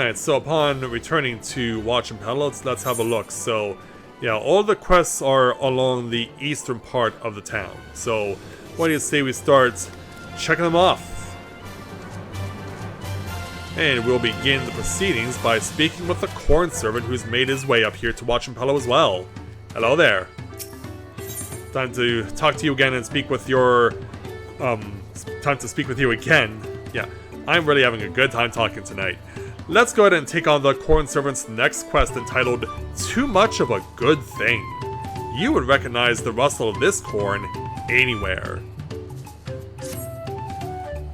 Alright, so upon returning to Watch and Pedal, let's have a look. So, yeah, all the quests are along the eastern part of the town. So, what do you say we start checking them off? And we'll begin the proceedings by speaking with the corn servant who's made his way up here to Watch and Pedal as well. Hello there. Time to talk to you again and speak with your... time to speak with you again. Yeah, I'm really having a good time talking tonight. Let's go ahead and take on the corn servant's next quest entitled Too Much of a Good Thing. You would recognize the rustle of this corn anywhere.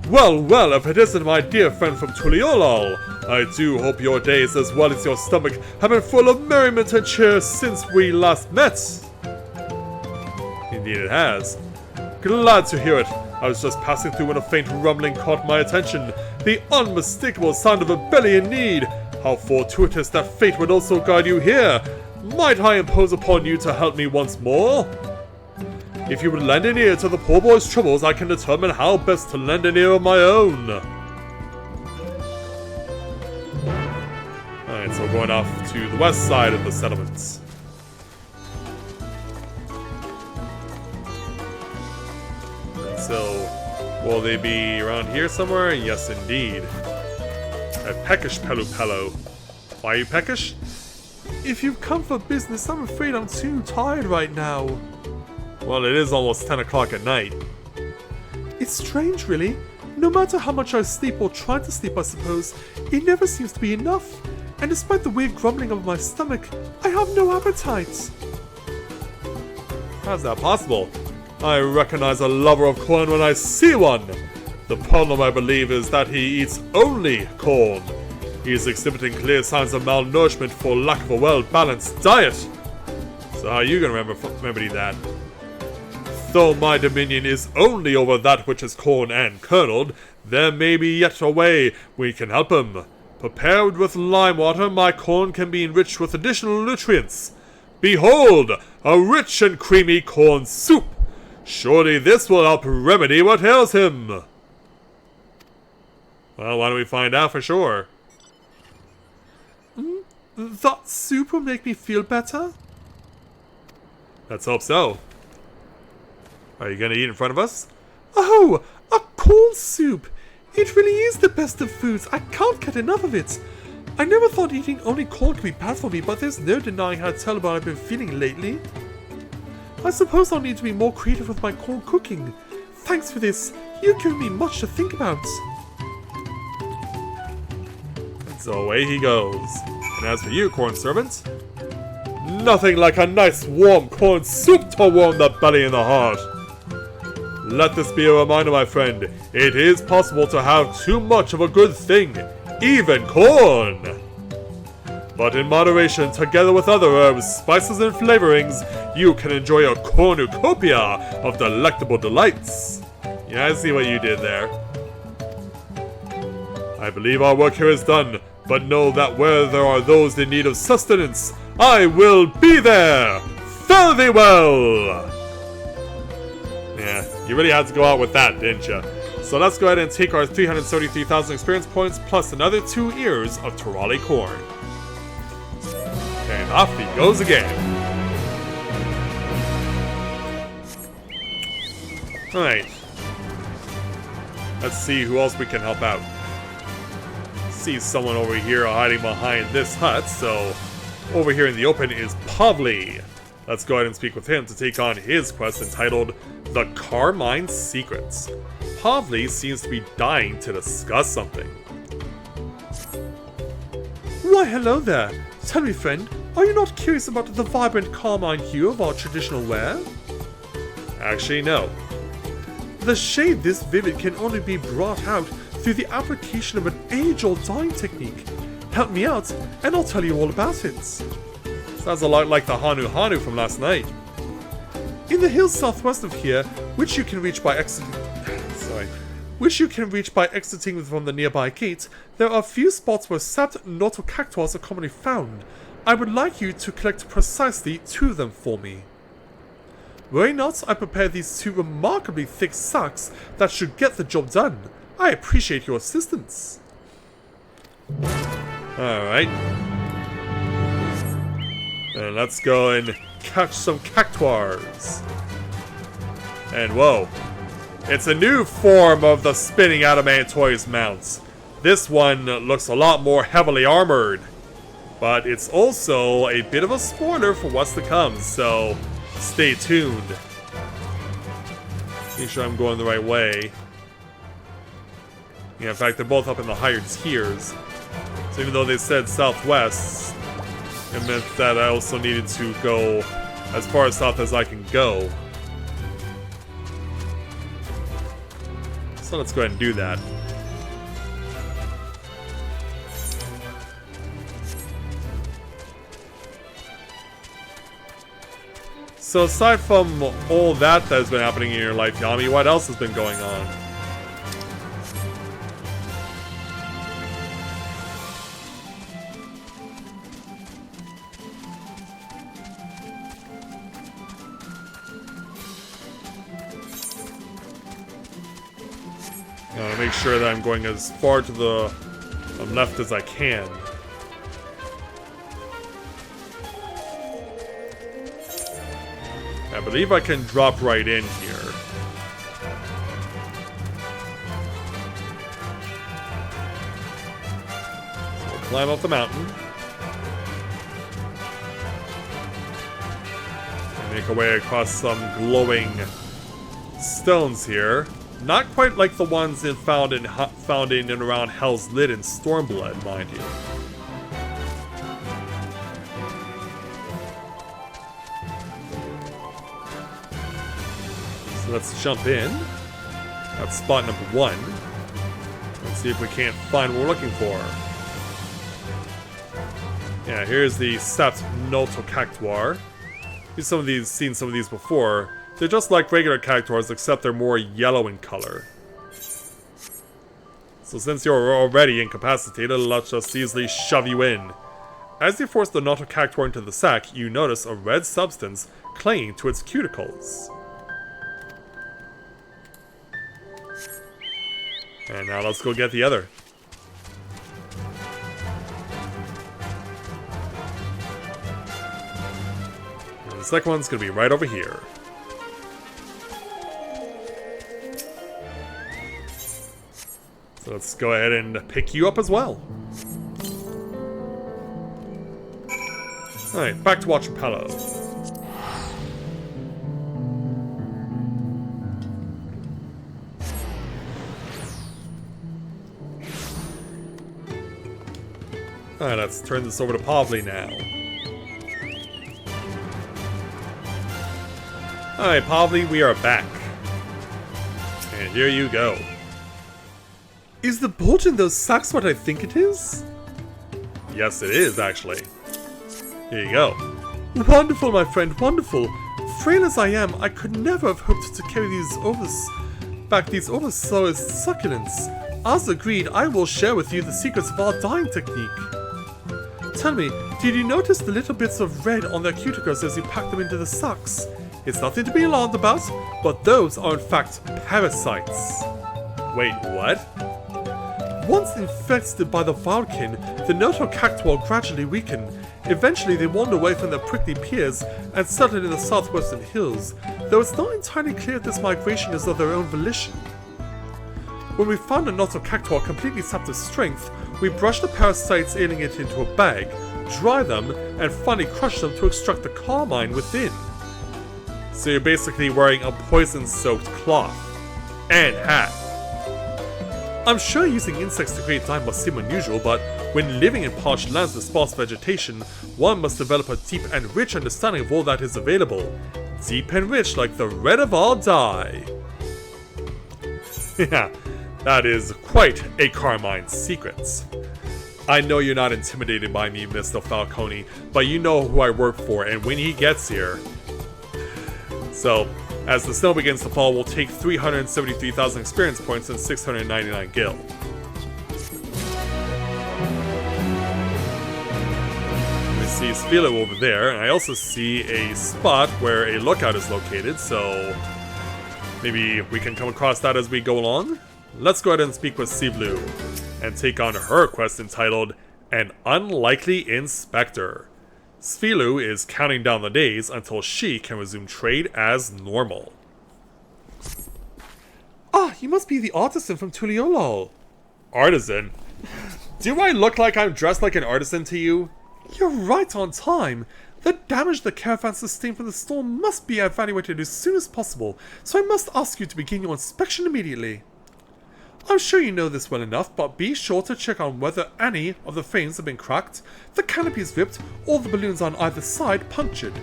Well, well, if it isn't my dear friend from Tuliolol, I do hope your days as well as your stomach have been full of merriment and cheer since we last met. Indeed it has. Glad to hear it. I was just passing through when a faint rumbling caught my attention. The unmistakable sound of a belly in need. How fortuitous that fate would also guide you here. Might I impose upon you to help me once more? If you would lend an ear to the poor boy's troubles, I can determine how best to lend an ear of my own. Alright, so we're going off to the west side of the settlements. So, will they be around here somewhere? Yes, indeed. A peckish Pelupello. Why are you peckish? If you've come for business, I'm afraid I'm too tired right now. Well, it is almost 10 o'clock at night. It's strange, really. No matter how much I sleep or try to sleep, I suppose, it never seems to be enough. And despite the weird grumbling of my stomach, I have no appetite. How's that possible? I recognize a lover of corn when I see one. The problem, I believe, is that he eats only corn. He is exhibiting clear signs of malnourishment for lack of a well-balanced diet. So how are you gonna remedy that? Though my dominion is only over that which is corn and kerneled, there may be yet a way we can help him. Prepared with lime water, my corn can be enriched with additional nutrients. Behold, a rich and creamy corn soup! Surely this will help remedy what ails him. Well, why don't we find out for sure? That soup will make me feel better? Let's hope so. Are you gonna eat in front of us? Oh, a corn soup! It really is the best of foods. I can't get enough of it. I never thought eating only corn could be bad for me, but there's no denying how terrible I've been feeling lately. I suppose I'll need to be more creative with my corn cooking. Thanks for this. You've given me much to think about. And so away he goes. And as for you, corn servant, nothing like a nice warm corn soup to warm the belly and the heart. Let this be a reminder, my friend. It is possible to have too much of a good thing, even corn. But in moderation, together with other herbs, spices, and flavorings, you can enjoy a cornucopia of delectable delights. Yeah, I see what you did there. I believe our work here is done, but know that where there are those in need of sustenance, I will be there! Fare thee well! Yeah, you really had to go out with that, didn't you? So let's go ahead and take our 333,000 experience points plus another 2 ears of Turali corn. And off he goes again. Alright. Let's see who else we can help out. See someone over here hiding behind this hut, so over here in the open is Pavli. Let's go ahead and speak with him to take on his quest entitled The Carmine Secret. Pavli seems to be dying to discuss something. Why, hello there. Tell me, friend, are you not curious about the vibrant carmine hue of our traditional wear? Actually, no. The shade this vivid can only be brought out through the application of an age-old dyeing technique. Help me out, and I'll tell you all about it. Sounds a lot like the Hanu Hanu from last night. In the hills southwest of here, which you can reach by exiting from the nearby gate, there are a few spots where sapped Notocactuars are commonly found. I would like you to collect precisely 2 of them for me. Worry not, I prepared these 2 remarkably thick sacks that should get the job done. I appreciate your assistance. Alright. And let's go and catch some cactuars. And whoa. It's a new form of the spinning adamantoise mounts. This one looks a lot more heavily armored. But it's also a bit of a spoiler for what's to come, so stay tuned. Make sure I'm going the right way. Yeah, in fact, they're both up in the higher tiers. So even though they said southwest, it meant that I also needed to go as far south as I can go. So let's go ahead and do that. So aside from all that has been happening in your life, Yami, what else has been going on? I want to make sure that I'm going as far to the left as I can. I believe I can drop right in here. So we'll climb up the mountain. And make our way across some glowing stones here. Not quite like the ones found in and around Hell's Lid and Stormblood, mind you. So let's jump in. That's spot number 1. Let's see if we can't find what we're looking for. Yeah, here's the Sapt Notocactuar. Seen some of these before. They're just like regular cactuars, except they're more yellow in color. So since you're already incapacitated, let's just easily shove you in. As you force the Notocactuar into the sack, you notice a red substance clinging to its cuticles. And now let's go get the other. And the second one's gonna be right over here. So let's go ahead and pick you up as well. Alright, back to Watchapallo. Alright, let's turn this over to Pavli now. Alright, Pavli, we are back. And here you go. Is the bulge in those sacks what I think it is? Yes, it is, actually. Here you go. Wonderful, my friend, wonderful. Frail as I am, I could never have hoped to carry these oversized succulents. As agreed, I will share with you the secrets of our dyeing technique. Tell me, did you notice the little bits of red on their cuticles as you pack them into the sacks? It's nothing to be alarmed about, but those are in fact parasites. Wait, what? Once infected by the Valkin, the Notocactuar gradually weaken. Eventually they wander away from their prickly peers and settle in the southwestern hills, though it's not entirely clear if this migration is of their own volition. When we found a Notocactuar completely sapped of strength, we brush the parasites ailing it into a bag, dry them, and finally crush them to extract the carmine within. So you're basically wearing a poison-soaked cloth. And hat. I'm sure using insects to create dye must seem unusual, but when living in parched lands with sparse vegetation, one must develop a deep and rich understanding of all that is available. Deep and rich like the red of our dye. Yeah, that is quite a Carmine Secret. I know you're not intimidated by me, Mr. Falcone, but you know who I work for, and when he gets here... So, as the snow begins to fall, we'll take 373,000 experience points and 699 gil. I see Svilo over there, and I also see a spot where a lookout is located, so maybe we can come across that as we go along? Let's go ahead and speak with Sivlu, and take on her quest entitled An unlikely inspector. Svilu is counting down the days until she can resume trade as normal. Ah, you must be the artisan from Tuliolol. Artisan? Do I look like I'm dressed like an artisan to you? You're right on time. The damage the caravan sustained from the storm must be evaluated as soon as possible, so I must ask you to begin your inspection immediately. I'm sure you know this well enough, but be sure to check on whether any of the frames have been cracked, the canopies ripped, or the balloons on either side punctured.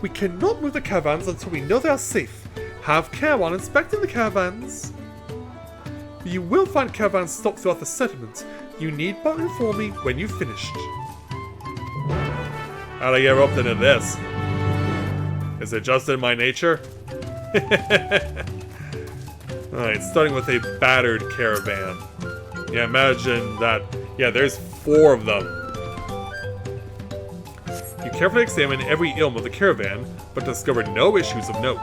We cannot move the caravans until we know they are safe. Have care while inspecting the caravans. You will find caravans stopped throughout the settlement. You need but inform me when you've finished. How'd I get roped into this? Is it just in my nature? Alright, starting with a battered caravan. Yeah, imagine that. Yeah, there's 4 of them. You carefully examine every ailment of the caravan, but discover no issues of note.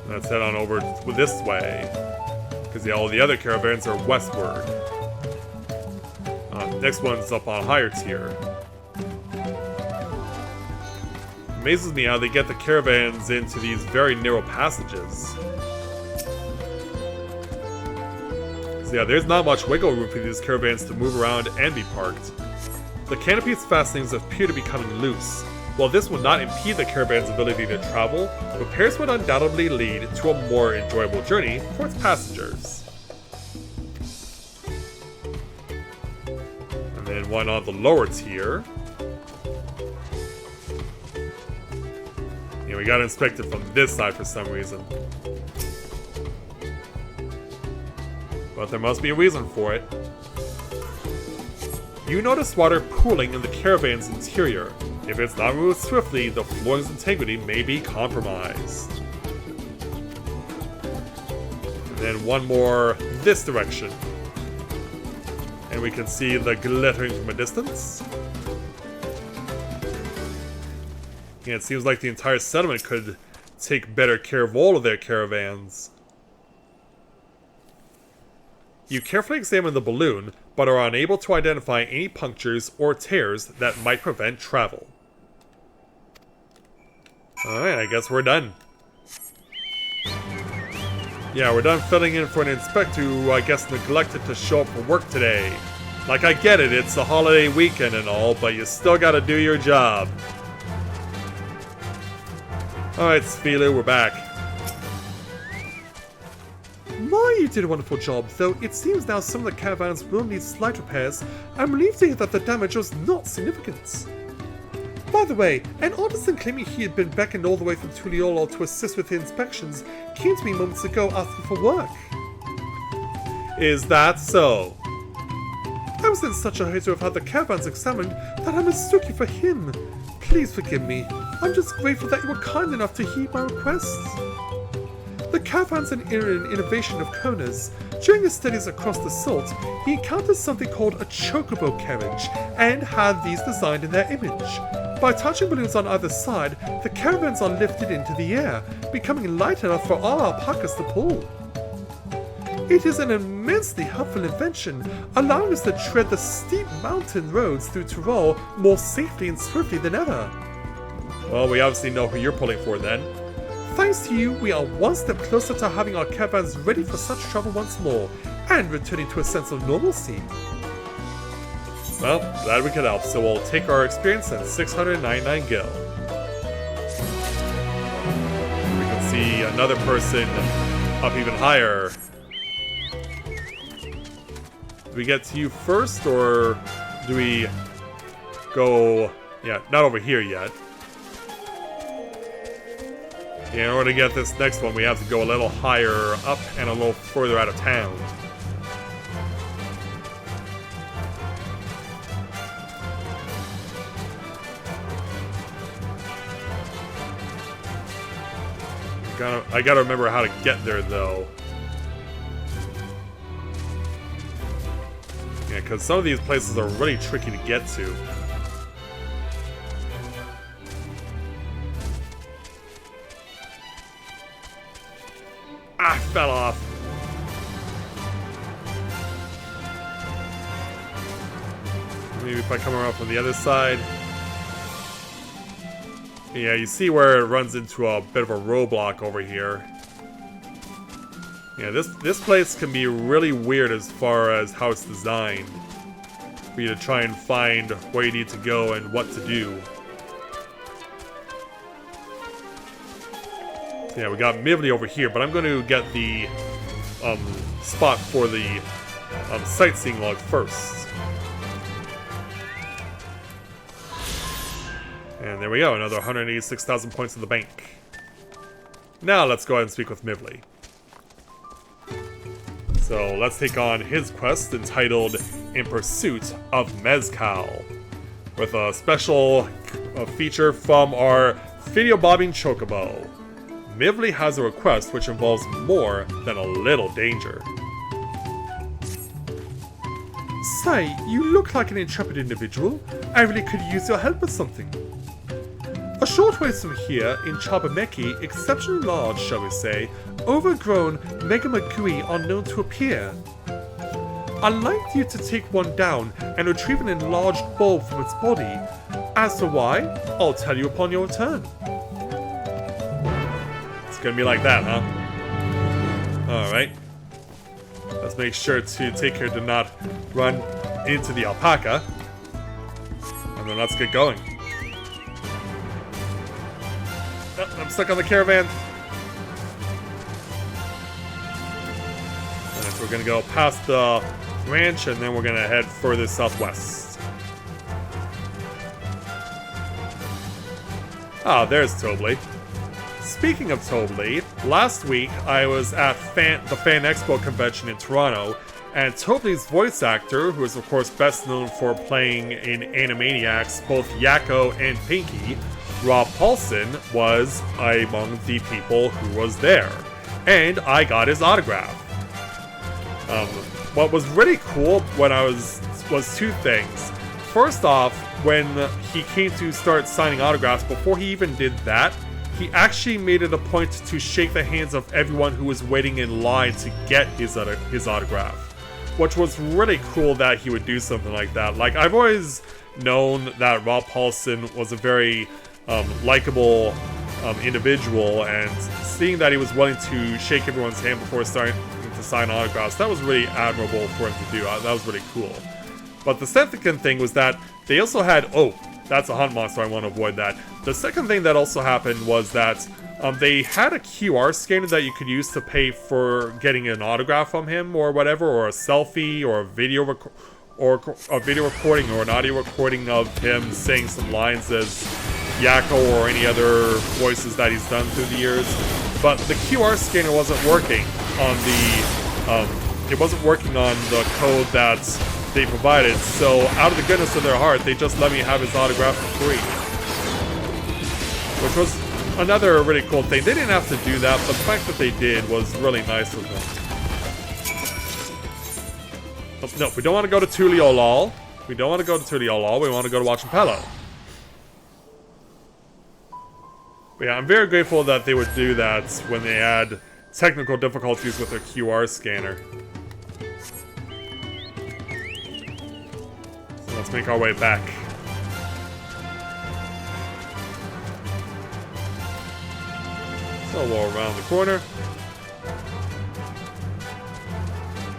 Let's head on over this way. Because yeah, all the other caravans are westward. Next one's up on a higher tier. Amazes me how they get the caravans into these very narrow passages. So yeah, there's not much wiggle room for these caravans to move around and be parked. The canopy's fastenings appear to be coming loose. While this will not impede the caravan's ability to travel, repairs would undoubtedly lead to a more enjoyable journey for its passengers. And then one on the lower tier. Yeah, we got inspected from this side for some reason. But there must be a reason for it. You notice water pooling in the caravan's interior. If it's not removed swiftly, the flooring's integrity may be compromised. And then one more this direction. And we can see the glittering from a distance. Yeah, it seems like the entire settlement could take better care of all of their caravans. You carefully examine the balloon, but are unable to identify any punctures or tears that might prevent travel. Alright, I guess we're done. Yeah, we're done filling in for an inspector who I guess neglected to show up for work today. Like, I get it, it's a holiday weekend and all, but you still gotta do your job. Alright, Svilu, we're back. My, you did a wonderful job, though it seems now some of the caravans will need slight repairs. I'm relieved to hear that the damage was not significant. By the way, an artisan claiming he had been beckoned all the way from Tuliolol to assist with the inspections came to me moments ago asking for work. Is that so? I was in such a hurry to have had the caravans examined that I mistook you for him. Please forgive me. I'm just grateful that you were kind enough to heed my requests. The caravan's an innovation of Kona's. During his studies across the Salt, he encountered something called a chocobo carriage and had these designed in their image. By attaching balloons on either side, the caravans are lifted into the air, becoming light enough for all alpacas to pull. It is an immensely helpful invention, allowing us to tread the steep mountain roads through Tyrol more safely and swiftly than ever. Well, we obviously know who you're pulling for then. Thanks to you, we are one step closer to having our caravans ready for such travel once more, and returning to a sense of normalcy. Well, glad we could help, so we'll take our experience and 699 gil. We can see another person up even higher. Do we get to you first, or do we go... Yeah, not over here yet. Yeah, in order to get this next one, we have to go a little higher up and a little further out of town. I gotta remember how to get there, though. Yeah, because some of these places are really tricky to get to. Ah, fell off. maybe if I come around from the other side. Yeah, you see where it runs into a bit of a roadblock over here. Yeah, this place can be really weird as far as how it's designed. For you to try and find where you need to go and what to do. So yeah, we got Mivli over here, but I'm going to get the spot for the sightseeing log first. And there we go, another 186,000 points in the bank. Now let's go ahead and speak with Mivli. So let's take on his quest entitled In Pursuit of Mezcal, with a special feature from our video bobbing chocobo. Mivli has a request which involves more than a little danger. Say, you look like an intrepid individual. I really could use your help with something. A short ways from here, in Chabameki, exceptionally large, shall we say, overgrown megamagui are known to appear. I'd like you to take one down and retrieve an enlarged bulb from its body. As to why, I'll tell you upon your return. It's gonna be like that, huh? Alright. Let's make sure to take care to not run into the alpaca. And then let's get going. Oh, I'm stuck on the caravan. And so we're gonna go past the ranch and then we're gonna head further southwest. Ah, there's Tobli. Speaking of Tobli, last week I was at the Fan Expo convention in Toronto, and Tobli's voice actor, who is of course best known for playing in Animaniacs both Yakko and Pinky, Rob Paulson, was among the people who was there, and I got his autograph. What was really cool when I was two things. First off, when he came to start signing autographs, before he even did that, he actually made it a point to shake the hands of everyone who was waiting in line to get his autograph. Which was really cool that he would do something like that. Like, I've always known that Rob Paulson was a very likable individual, and seeing that he was willing to shake everyone's hand before starting to sign autographs, that was really admirable for him to do. That was really cool. But the second thing was that they also had... Oh, that's a hunt monster, I want to avoid that. The second thing that also happened was that they had a QR scanner that you could use to pay for getting an autograph from him or whatever, or a selfie, or a video recording, or an audio recording of him saying some lines as Yakko or any other voices that he's done through the years. But the QR scanner wasn't working on the code that they provided, so out of the goodness of their heart, they just let me have his autograph for free. Which was another really cool thing. They didn't have to do that, but the fact that they did was really nice of them. Oh, no, we don't want to go to Tuliolol. We don't want to go to Tuliolol, we want to go to Wachampello. But yeah, I'm very grateful that they would do that when they had technical difficulties with their QR scanner. Let's make our way back. So we'll around the corner.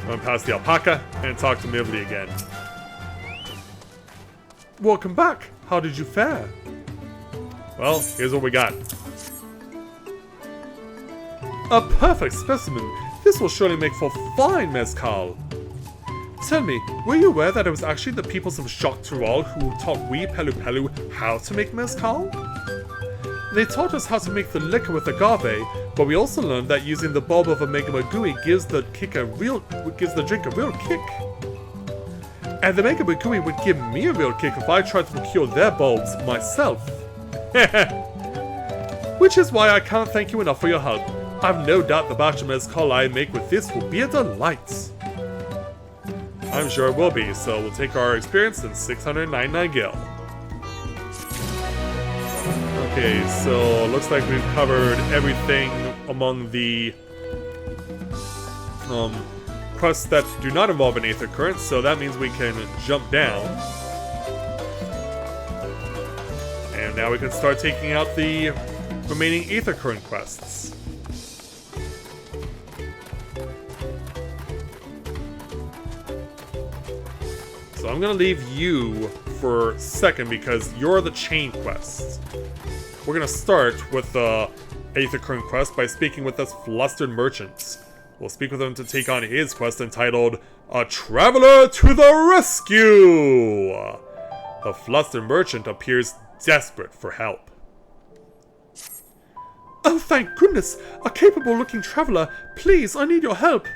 Run past the alpaca and talk to Mivli again. Welcome back. How did you fare? Well, here's what we got. A perfect specimen. This will surely make for fine mezcal. Tell me, were you aware that it was actually the peoples of Jacques Tirol who taught we Pelu Pelu how to make mezcal? They taught us how to make the liquor with agave, but we also learned that using the bulb of a megamagui gives the drink a real kick. And the megamagui would give me a real kick if I tried to procure their bulbs myself. Which is why I can't thank you enough for your help. I've no doubt the batch of mezcal I make with this will be a delight. I'm sure it will be, so we'll take our experience in 699 gil. Okay, so looks like we've covered everything among the quests that do not involve an Aether Current, so that means we can jump down. now we can start taking out the remaining Aether Current quests. So I'm gonna leave you for second because you're the chain quest. We're gonna start with the Aether Current quest by speaking with this flustered merchant. We'll speak with him to take on his quest entitled A Traveler to the Rescue! The flustered merchant appears desperate for help. Oh, thank goodness! A capable-looking traveler! Please, I need your help!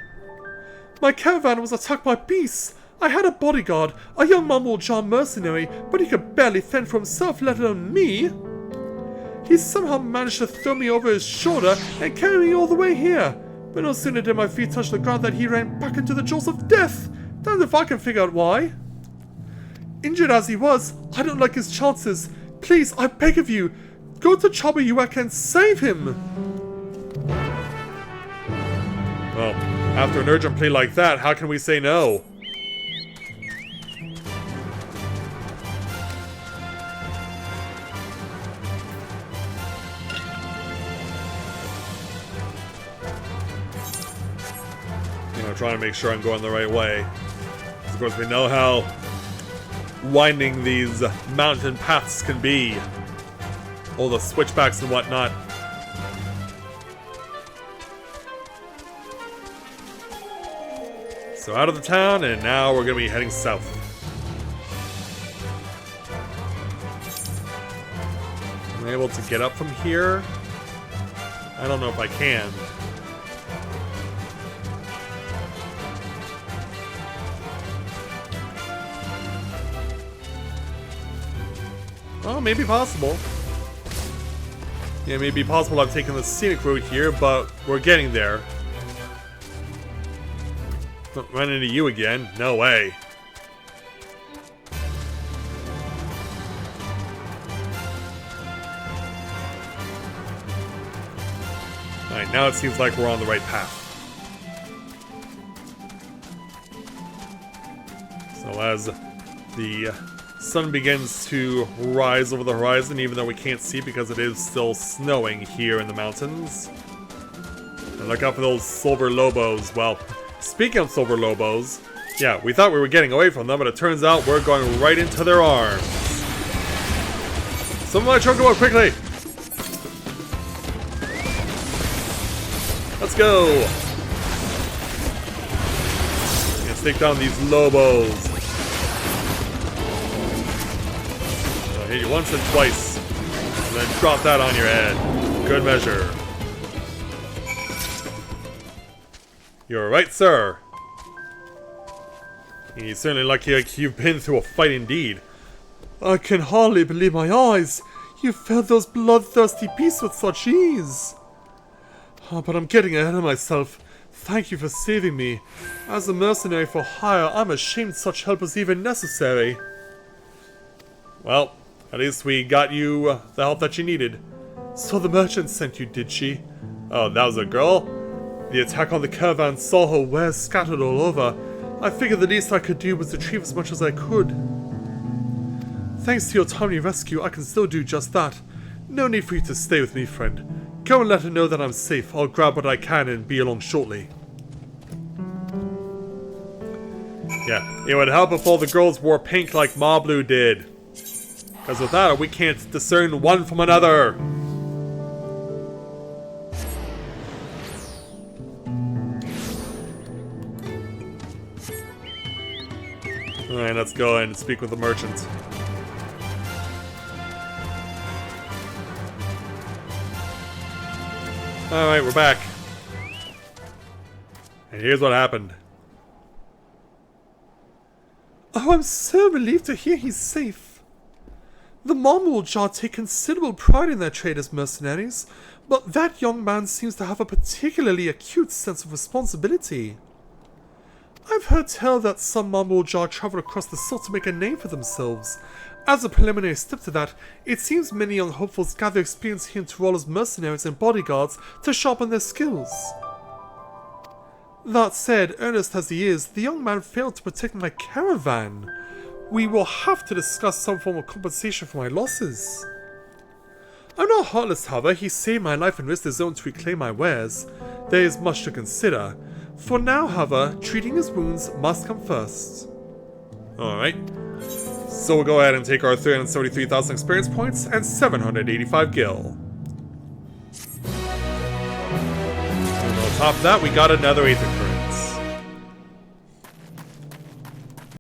My caravan was attacked by beasts! I had a bodyguard, a young Mumble-Jar mercenary, but he could barely fend for himself, let alone me! He somehow managed to throw me over his shoulder and carry me all the way here! But no sooner did my feet touch the ground than he ran back into the jaws of death! Damned if I can figure out why! Injured as he was, I don't like his chances. Please, I beg of you, go to Chabayuak and save him! Well, after an urgent plea like that, how can we say no? Trying to make sure I'm going the right way. Of course, we know how winding these mountain paths can be. All the switchbacks and whatnot. So out of the town, and now we're going to be heading south. Am I able to get up from here? I don't know if I can. Oh, maybe possible. Yeah, it may be possible I've taken the scenic route here, but we're getting there. Don't run into you again. No way. Alright, now it seems like we're on the right path. So as the sun begins to rise over the horizon, even though we can't see because it is still snowing here in the mountains. And look out for those silver lobos. Well, speaking of silver lobos, yeah, we thought we were getting away from them, but it turns out we're going right into their arms. Someone chocobo quickly! Let's go! Let's take down these lobos. Hit you once and twice, and then drop that on your head. Good measure. You're right, sir. You certainly look like you've been through a fight indeed. I can hardly believe my eyes. You felled those bloodthirsty beasts with such ease. Oh, but I'm getting ahead of myself. Thank you for saving me. As a mercenary for hire, I'm ashamed such help was even necessary. Well, at least we got you the help that you needed. So the merchant sent you, did she? Oh, that was a girl? The attack on the caravan saw her wares scattered all over. I figured the least I could do was retrieve as much as I could. Thanks to your timely rescue, I can still do just that. No need for you to stay with me, friend. Go and let her know that I'm safe. I'll grab what I can and be along shortly. Yeah, it would help if all the girls wore pink like Ma Blue did. Because without it, we can't discern one from another. Alright, let's go and speak with the merchant. Alright, we're back. And here's what happened. Oh, I'm so relieved to hear he's safe. The Mumble-Jar take considerable pride in their trade as mercenaries, but that young man seems to have a particularly acute sense of responsibility. I've heard tell that some Mumble-Jar travel across the salt to make a name for themselves. As a preliminary step to that, it seems many young hopefuls gather experience here in Tyrol as mercenaries and bodyguards to sharpen their skills. That said, earnest as he is, the young man failed to protect my caravan. We will have to discuss some form of compensation for my losses. I'm not heartless, however. He saved my life and risked his own to reclaim my wares. There is much to consider. For now, however, treating his wounds must come first. Alright. So we'll go ahead and take our 373,000 experience points and 785 gil. And on top of that, we got another Aether Current.